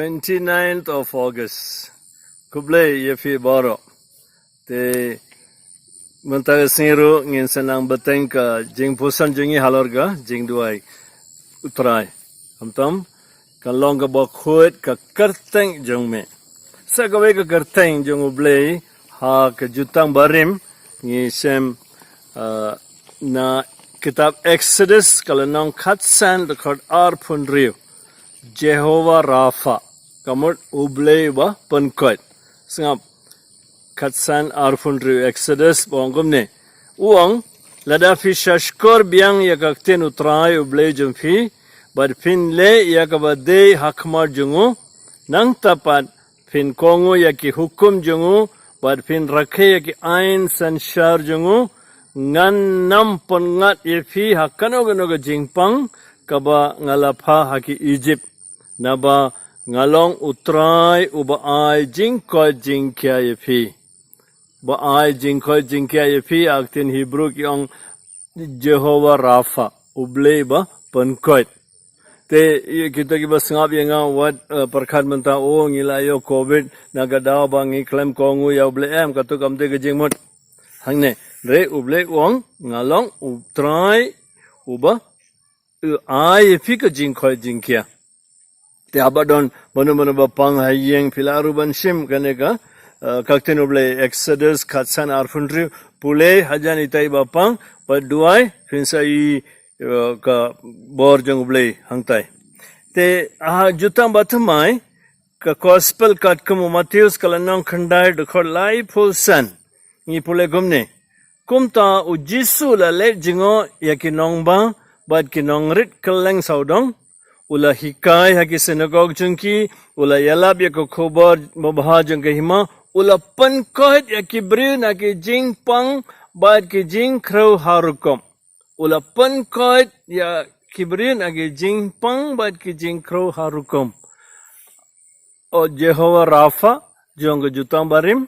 29th of August. Kublai yefi baro. Te mentara singiru ngin senang beteng ka jing pusan jungi halorga jing duai utrai. Hamtam kalong ka bakhuat ka kerteng jung me. Sa gawe ka kerteng jung ublai ha ka jutang barim ngi sem na kitab Exodus kalau nong khatsan record pun riu Jehovah Rafa kamut ublay ba penkot sengap khatsan pun riu Exodus bongom ne uang lada fi shashkor biang ya kakten utrai ublay jumfi bad fin le ya kabade hakmar jungu nang tapat fin kongo ya ki hukum jungu bad fin rakhe ya ki ain sanshar jungu ngan nam pongat yefi hakano ganoga jingpang kaba ngalapha haki Egypt naba ngalong utrai uba ai jingko jingkya yefi ba ai jingko jingkya yefi aktin Hebrew kyong Jehovah Rafa uble ba penkot te kita ki basngap yenga wat perkhat menta o ngilayo covid nagadaw bangi claim kongu ya uble em katu kamte ke jingmot hangne re uble wong ngalong utrai uba ai fika jingkhoi jingkia te abadon manu bapang hayeng filaru banshim kaneka kakten uble Exodus khatsan arfundri pule hajan itai bapang paduai finsai ka bor jong uble hangtai te jutang bathmai ka gospel katkum Matthews kalanong khandai dukhor lai full san ngi pule gumne kumta u Jisu la le jingo yakinong ba bad kinong rit keleng saudong ula hikai haki synagogue jungki ula yalab ya ko khobar mabha jung ke hima ula pankot yakibrin aki jing pang bad ki jing khro harukom ula pankot ya kibrin aki jing pang bad ki jing khro harukom o Jehovah Rafa jong jutang barim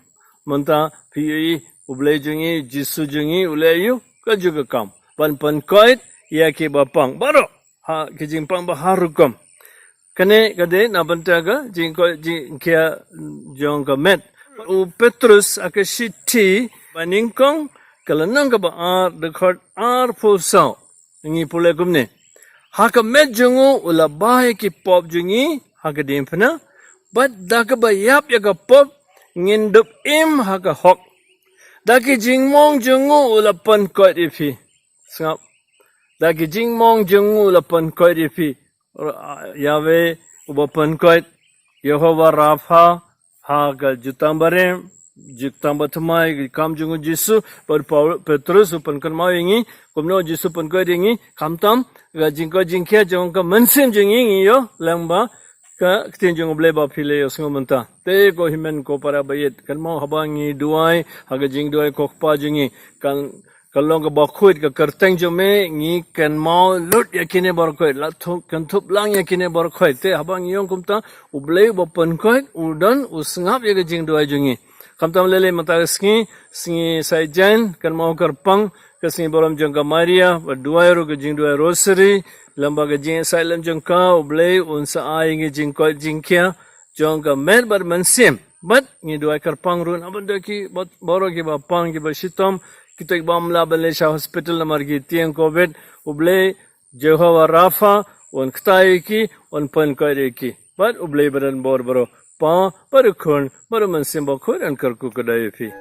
menta pi ublay jungi Jisu jungi ulayu ka juga kam pan koit ya ki bapang baro ha ki jingpang baharukom kane kade na bantaga jingko jingkia jong ka met u Petrus akashiti baningkong kalanang ka ba record posau ngi pule gumne ha ka met jungu ulabai ki pop jungi ha ka dimpna but dakaba yap ya ka pop ngindup im ha ka hok daki jingmong jungu ulapan kot ifi sengap daki jingmong jungu ulapan kot ifi Yahweh ubapan kot Jehovah Rafa ha ka jutang bare jutang bathmai kam jungu Jisu par Petrus upan kan mau ingi komno Jisu pan kot ingi kamtam ga jingko jingkya jong ka mansim jingi yo lamba ka ktinjung uble ba phile osngo manta te ko himen ko para bayet kan mau habangi duai haga jing duai ko pa jingi kan kalong ka bakhut ka karteng jome ngi kan mau lut yakine barkoi la thu kan thup lang yakine barkoi te habang yong kumta uble ba pankoi udan usngap yaga jing duai jingi kamtam lele mata singi saijan kan mau karpang ka singi boram jangka Maria ba duai ro ka jing duai rosary lamba ka jing silent jangka ublay unsa ay ngi jing ko jingkya jangka mer bar mansim but ngi duai karpang run abanda ki boro ki bapang ki basitom kita bamla balesha hospital namar ki tiang covid ublay Jehovah Rafa on ktai ki on pan kare ki but ublay baran bor baro pa parkhon bar mansim bakhor an karku kadai fi